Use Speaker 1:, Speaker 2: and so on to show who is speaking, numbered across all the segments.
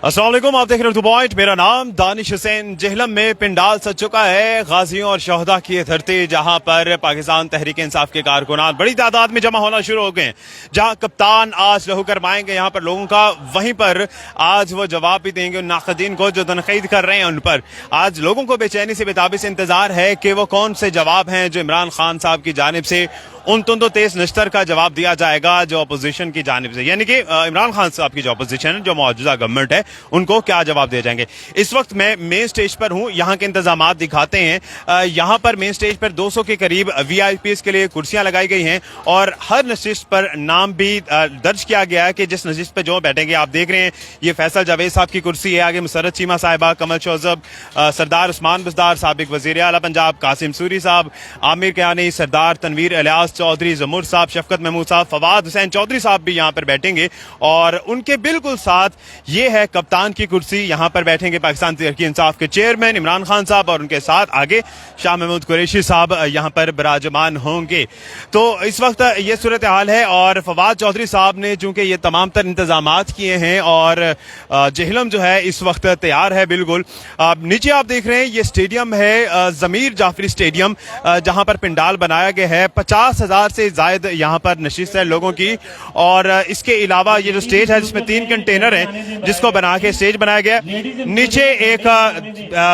Speaker 1: अस्सलाम वालेकुम, आप देख रहे हो पॉइंट। मेरा नाम दानिश हुसैन। जेहलम में पिंडाल सज चुका है गाजियों और शहदा की ये धरती, जहां पर पाकिस्तान तहरीक इंसाफ के कारकुनान बड़ी तादाद में जमा होना शुरू हो गए हैं। जहां कप्तान आज लहू करवाएंगे यहाँ पर लोगों का, वहीं पर आज वो जवाब भी देंगे उन नाक़दीन को जो तनकीद कर रहे हैं उन पर। आज लोगों को बेचैनी से बेताबी से इंतजार है कि वो कौन से जवाब हैं जो इमरान खान साहब की जानिब से उन तुंदो तेज नश्तर का जवाब दिया जाएगा जो अपोजिशन की जानिब से, यानी कि इमरान खान साहब की जो अपोजिशन है, जो मौजूदा गवर्नमेंट है, उनको क्या जवाब दिए जाएंगे। इस वक्त मैं मेन स्टेज पर हूँ, यहाँ के इंतजामात दिखाते हैं। यहाँ पर मेन स्टेज पर 200 के करीब VIPs के लिए कुर्सियां लगाई गई हैं और हर नशिस्त पर नाम भी दर्ज किया गया है कि जिस नशिस्त पर जो बैठेंगे। आप देख रहे हैं ये फैसल जावेद साहब की कुर्सी है, आगे मुसर्रत चीमा साहिबा, कमल शोजब, सरदार उस्मान बुज़दार, साबिक वज़ीर आला पंजाब कासिम सूरी साहब, आमिर कियानी, सरदार तनवीर इलियास चौधरी, जमूर साहब, शफकत महमूद साहब, फवाद हुसैन चौधरी साहब भी यहाँ पर बैठेंगे। और उनके बिल्कुल साथ ये है कप्तान की कुर्सी, यहाँ पर बैठेंगे पाकिस्तान तहरीक इंसाफ के चेयरमैन इमरान खान साहब और उनके साथ आगे शाह महमूद कुरैशी साहब यहाँ पर विराजमान होंगे। तो इस वक्त ये सूरत हाल है और फवाद चौधरी साहब ने चूंकि ये तमाम तर इंतजामात किए हैं और जेहलम जो है इस वक्त तैयार है बिल्कुल। नीचे आप देख रहे हैं ये स्टेडियम है ज़मीर जाफरी स्टेडियम, जहाँ पर पिंडाल बनाया गया है। 50,000 से जायद यहाँ पर नशिस्त है लोगों की। और इसके अलावा ये जो स्टेज है जिसमें 3 कंटेनर हैं जिसको बना के स्टेज बनाया गया। नीचे एक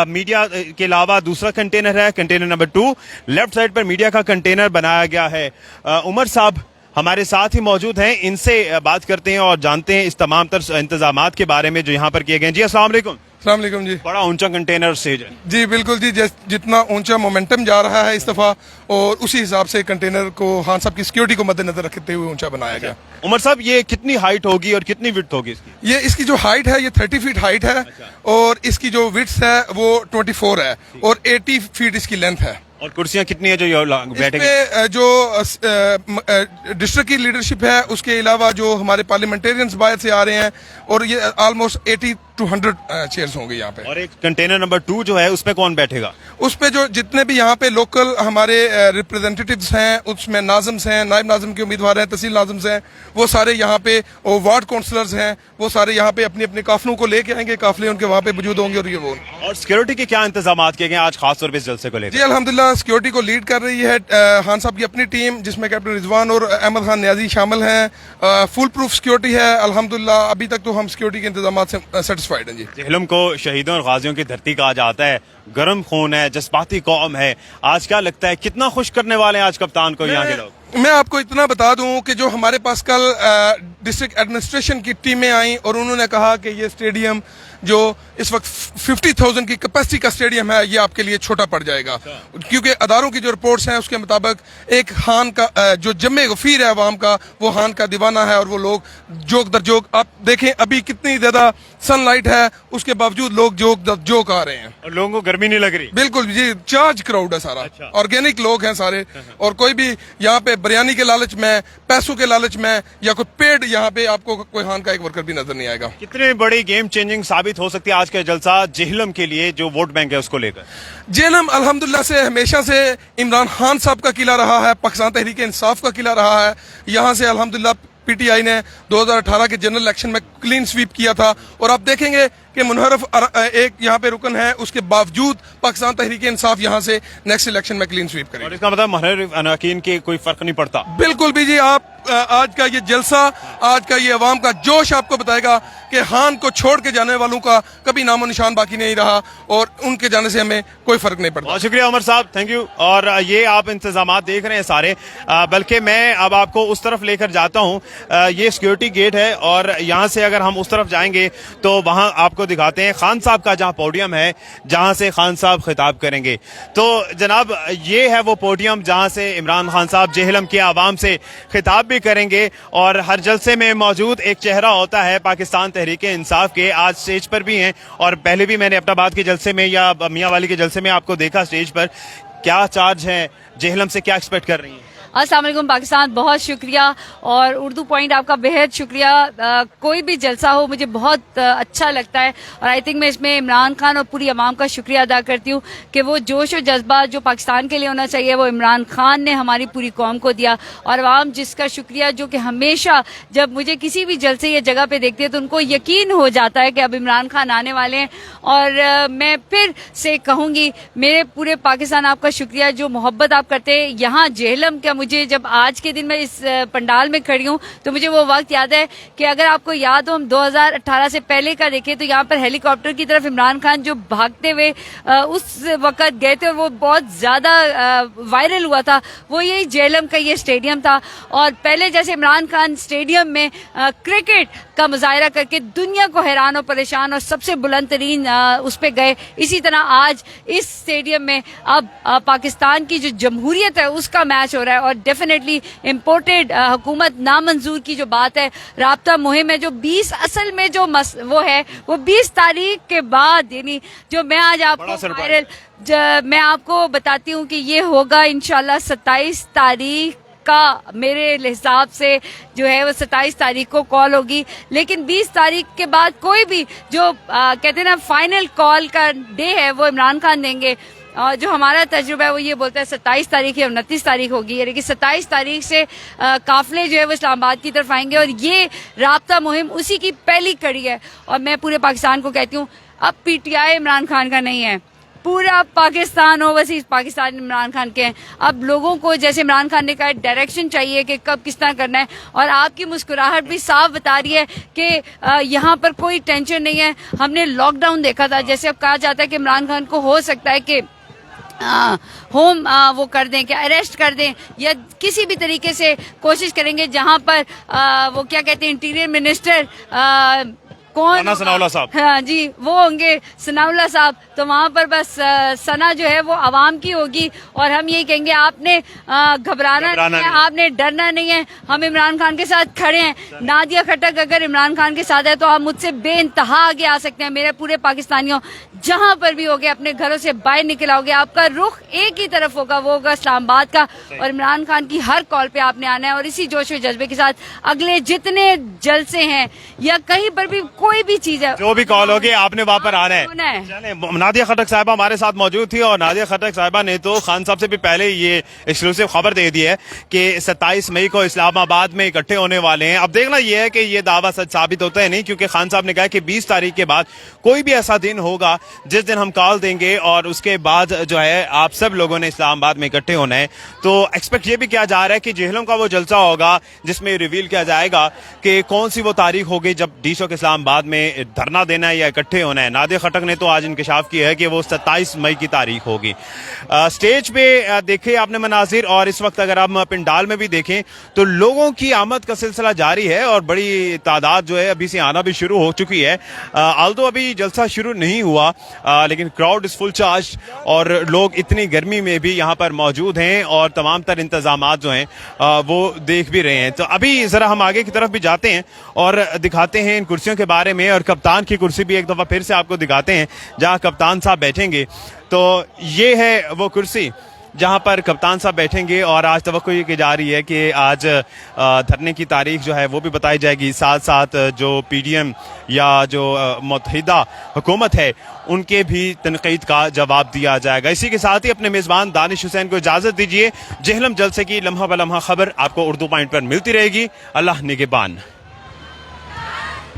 Speaker 1: मीडिया के अलावा दूसरा कंटेनर है, कंटेनर नंबर 2। लेफ्ट साइड पर मीडिया का कंटेनर बनाया गया है। उमर साहब हमारे साथ ही मौजूद हैं, इनसे बात करते हैं और जानते हैं इस तमाम तर इंतजामात के बारे में जो यहाँ पर किए गए हैं। जी अस्सलाम वालेकुम।
Speaker 2: अस्सलाम वालेकुम जी।
Speaker 1: बड़ा ऊंचा कंटेनर स्टेज है।
Speaker 2: जी बिल्कुल जी, जितना ऊंचा मोमेंटम जा रहा है इस दफा, और उसी हिसाब से कंटेनर को खान साहब की सिक्योरिटी को मद्देनजर रखते हुए ऊंचा बनाया गया।
Speaker 1: उमर साहब ये कितनी हाइट होगी और कितनी विड्थ होगी इसकी?
Speaker 2: ये इसकी जो हाइट है ये 30 फीट हाइट है। और इसकी जो विड्थ है वो 24 है और 80 फीट इसकी लेंथ है।
Speaker 1: और कुर्सियां कितनी है जो बैठेंगे?
Speaker 2: जो डिस्ट्रिक्ट की लीडरशिप है, उसके अलावा जो हमारे पार्लियामेंटेरियंस बाहर से आ रहे हैं, और ये ऑलमोस्ट 80 to 100 चेयर्स होंगे यहाँ पे।
Speaker 1: और एक कंटेनर नंबर 2 जो है उसमें कौन बैठेगा?
Speaker 2: उस पे जो जितने भी यहाँ पे लोकल हमारे रिप्रेजेंटेटिव्स हैं, उसमें नाज़म्स हैं, नायब नाज़म के उम्मीदवार हैं, तहसील नाज़म्स हैं, वो सारे यहाँ पे, और वार्ड काउंसलर्स हैं, वो सारे यहाँ पे अपने अपने काफलों को लेके आएंगे, काफले उनके वहाँ पे मौजूद होंगे। और ये वो
Speaker 1: और सिक्योरिटी के क्या इंतजाम किए गए आज खास तौर पर इस जलसे को लेकर?
Speaker 2: जी अल्हम्दुलिल्लाह सिक्योरिटी को लीड कर रही है खान साहब की अपनी टीम, जिसमें कैप्टन रिजवान और अहमद खान न्याजी शामिल हैं। फुल प्रूफ सिक्योरिटी है अल्हम्दुलिल्लाह। अभी तक तो हम सिक्योरिटी के इंतजाम से सेटिस्फाइड हैं जी।
Speaker 1: जेहलम को शहीदों और गाजियों की धरती कहा जाता है, गर्म खून है, जज्बाती कौम है। आज क्या लगता है कितना खुश करने वाले हैं आज कप्तान को यहाँ के लोग?
Speaker 2: मैं आपको इतना बता दूं कि जो हमारे पास कल डिस्ट्रिक्ट एडमिनिस्ट्रेशन की टीमें आई और उन्होंने कहा कि ये स्टेडियम जो इस वक्त 50,000 की कैपेसिटी का स्टेडियम है, ये आपके लिए छोटा पड़ जाएगा। क्योंकि अदारों की जो रिपोर्ट्स हैं उसके मुताबिक एक खान का जो जम्मे गफीर है अवाम का, वो खान का दीवाना है। और वो लोग जोक दर जोक, आप देखें अभी कितनी ज्यादा सनलाइट है, उसके बावजूद लोग जोक दर जोक आ रहे हैं
Speaker 1: और लोगों को गर्मी नहीं लग रही।
Speaker 2: बिल्कुल जी, चार्ज क्राउड है सारा। ऑर्गेनिक लोग हैं सारे, और कोई भी यहाँ पे बिरयानी के लालच में, पैसों के लालच में, या कोई पेड यहाँ पे आपको कोई खान का एक वर्कर भी नजर नहीं आएगा।
Speaker 1: कितनी बड़ी गेम चेंजिंग साबित हो सकती है आज का जलसा जेहलम के लिए जो वोट बैंक है उसको लेकर?
Speaker 2: जेहलम अल्हम्दुलिल्लाह से हमेशा से इमरान खान साहब का किला रहा है, पाकिस्तान तहरीक इंसाफ का किला रहा है। यहाँ से अल्हम्दुलिल्लाह PTI ने 2018 के जनरल इलेक्शन में क्लीन स्वीप किया था। और आप देखेंगे कि मुनहरफ एक यहाँ पे रुकन है, उसके बावजूद पाकिस्तान तहरीक इंसाफ यहाँ से नेक्स्ट इलेक्शन में क्लीन स्वीप करेगी।
Speaker 1: और इसका मतलब मुनहरफ अनाकीन के कोई फर्क नहीं पड़ता?
Speaker 2: बिल्कुल भी जी। आप आज का ये जलसा, आज का ये अवाम का जोश आपको बताएगा कि खान को छोड़ के जाने वालों का कभी नामो निशान बाकी नहीं रहा, और उनके जाने से हमें कोई फर्क नहीं पड़ता।
Speaker 1: बहुत शुक्रिया उमर साहब, थैंक यू। और ये आप इंतजाम देख रहे हैं सारे, बल्कि मैं अब आपको उस तरफ लेकर जाता हूँ। ये सिक्योरिटी गेट है और यहाँ से अगर हम उस तरफ जाएंगे तो वहाँ आपको दिखाते हैं खान साहब का जहाँ पोडियम है, जहाँ से खान साहब खिताब करेंगे। तो जनाब ये है वो पोडियम जहाँ से इमरान खान साहब जेहलम के आवाम से खिताब भी करेंगे। और हर जलसे में मौजूद एक चेहरा होता है पाकिस्तान तहरीक इंसाफ के, आज स्टेज पर भी हैं और पहले भी मैंने अपनाबाद के जलसे में या मियाँ वाली के जलसे में आपको देखा स्टेज पर। क्या चार्ज है, जेहलम से क्या एक्सपेक्ट कर रही हैं?
Speaker 3: अस्सलाम वालेकुम पाकिस्तान, बहुत शुक्रिया। और उर्दू पॉइंट आपका बेहद शुक्रिया। कोई भी जलसा हो मुझे बहुत अच्छा लगता है और आई थिंक मैं इसमें इमरान खान और पूरी अवाम का शुक्रिया अदा करती हूँ कि वो जोश और जज्बा जो पाकिस्तान के लिए होना चाहिए वो इमरान खान ने हमारी पूरी कौम को दिया। और अवाम जिसका शुक्रिया जो कि हमेशा जब मुझे किसी भी जलसे या जगह पे देखती है तो उनको यकीन हो जाता है कि अब इमरान खान आने वाले हैं। और मैं फिर से कहूंगी मेरे पूरे पाकिस्तान आपका शुक्रिया जो मोहब्बत आप करते हैं। यहाँ जेहलम का मुझे जब आज के दिन मैं इस पंडाल में खड़ी हूँ तो मुझे वो वक्त याद है कि अगर आपको याद हो हम 2018 से पहले का देखें तो यहाँ पर हेलीकॉप्टर की तरफ इमरान खान जो भागते हुए उस वक्त गए थे और वो बहुत ज्यादा वायरल हुआ था, वो यही जेहलम का ये स्टेडियम था। और पहले जैसे इमरान खान स्टेडियम में क्रिकेट का मुजाहरा करके दुनिया को हैरान और परेशान और सबसे बुलंद तरीन उस पर गए, इसी तरह आज इस स्टेडियम में अब पाकिस्तान की जो जमहूरियत है उसका मैच हो रहा है। और डेफिनेटली इम्पोर्टेड हुकूमत नामंजूर की जो बात है, राब्ता मुहिम है जो 20 असल में जो वो है वो 20 तारीख के बाद, यानी जो मैं आज आपको वायरल मैं आपको बताती हूँ कि ये होगा इंशाल्लाह 27 तारीख का, मेरे हिसाब से जो है वो 27 तारीख को कॉल होगी। लेकिन 20 तारीख के बाद कोई भी जो कहते हैं ना फाइनल कॉल का डे है वो इमरान खान देंगे। और जो हमारा तजुर्बा है वो ये बोलता है 27 तारीख या 29 तारीख होगी, यानी कि 27 तारीख से काफिले जो है वो इस्लामाबाद की तरफ आएंगे और ये राब्ता मुहिम उसी की पहली कड़ी है। और मैं पूरे पाकिस्तान को कहती हूँ अब पीटीआई इमरान खान का नहीं है, पूरा पाकिस्तान ओवरसीज पाकिस्तान इमरान खान के हैं। अब लोगों को जैसे इमरान खान ने कहा डायरेक्शन चाहिए कि कब किस तरह करना है और आपकी मुस्कुराहट भी साफ बता रही है कि यहाँ पर कोई टेंशन नहीं है। हमने लॉकडाउन देखा था, जैसे अब कहा जाता है कि इमरान खान को हो सकता है कि होम वो कर दें, क्या अरेस्ट कर दें या किसी भी तरीके से कोशिश करेंगे जहां पर वो क्या कहते हैं इंटीरियर मिनिस्टर कौन,
Speaker 1: सनाउल्लाह साहब,
Speaker 3: हाँ जी वो होंगे सनाउल्लाह साहब, तो वहां पर बस सना जो है वो आवाम की होगी और हम यही कहेंगे आपने घबराना नहीं है, आपने डरना नहीं है, हम इमरान खान के साथ खड़े हैं। नादिया खट्टक अगर इमरान खान के साथ है तो आप मुझसे बेइंतहा आगे आ सकते हैं। मेरे पूरे पाकिस्तानियों जहां पर भी होगे अपने घरों से बाहर निकल आओगे, आपका रुख एक ही तरफ होगा, वो होगा इस्लामाबाद का। और इमरान खान की हर कॉल पे आपने आना है और इसी जोश व जज्बे के साथ अगले जितने जलसे हैं या कहीं पर भी कोई भी चीज है
Speaker 1: जो भी कॉल होगी आपने वहां पर आना है। चले, नादिया खट्टक साहिबा हमारे साथ मौजूद थी और नादिया खट्टक साहिबा ने तो खान साहब से भी पहले ये एक्सक्लूसिव खबर दे दी है कि 27 मई को इस्लामाबाद में इकट्ठे होने वाले हैं। अब देखना यह है कि ये दावा सच साबित होता है नहीं, क्योंकि खान साहब ने कहा कि 20 तारीख के बाद कोई भी ऐसा दिन होगा जिस दिन हम कॉल देंगे और उसके बाद जो है आप सब लोगों ने इस्लामाबाद में इकट्ठे होना है। तो एक्सपेक्ट ये भी किया जा रहा है कि जेहलम का वो जलसा होगा जिसमें रिवील किया जाएगा कि कौन सी वो तारीख होगी जब डी चौक इस्लामाबाद में धरना देना है या इकट्ठे होना है। नादिया खट्टक ने तो आज इंकशाफ किया है कि वो 27 मई की तारीख होगी। स्टेज पे देखे आपने मनाजिर और इस वक्त अगर आप पिंडाल में भी देखें तो लोगों की आमद का सिलसिला जारी है और बड़ी तादाद जो है अभी से आना भी शुरू हो चुकी है। आल्दो अभी जलसा शुरू नहीं हुआ लेकिन क्राउड इज फुल चार्ज और लोग इतनी गर्मी में भी यहाँ पर मौजूद हैं और तमाम तर इंतजामात जो हैं वो देख भी रहे हैं। तो अभी जरा हम आगे की तरफ भी जाते हैं और दिखाते हैं इन कुर्सियों के बारे में और कप्तान की कुर्सी भी एक दफा फिर से आपको दिखाते हैं जहाँ कप्तान साहब बैठेंगे। तो ये है वो कुर्सी जहां पर कप्तान साहब बैठेंगे और आज तवक्को ये की जा रही है कि आज धरने की तारीख जो है वो भी बताई जाएगी, साथ साथ जो पीडीएम या जो मुत्तहिदा हुकूमत है उनके भी तनकीद का जवाब दिया जाएगा। इसी के साथ ही अपने मेज़बान दानिश हुसैन को इजाज़त दीजिए। जेहलम जलसे की लम्हा ब लम्हा खबर आपको उर्दू पॉइंट पर मिलती रहेगी। अल्लाह निगहबान।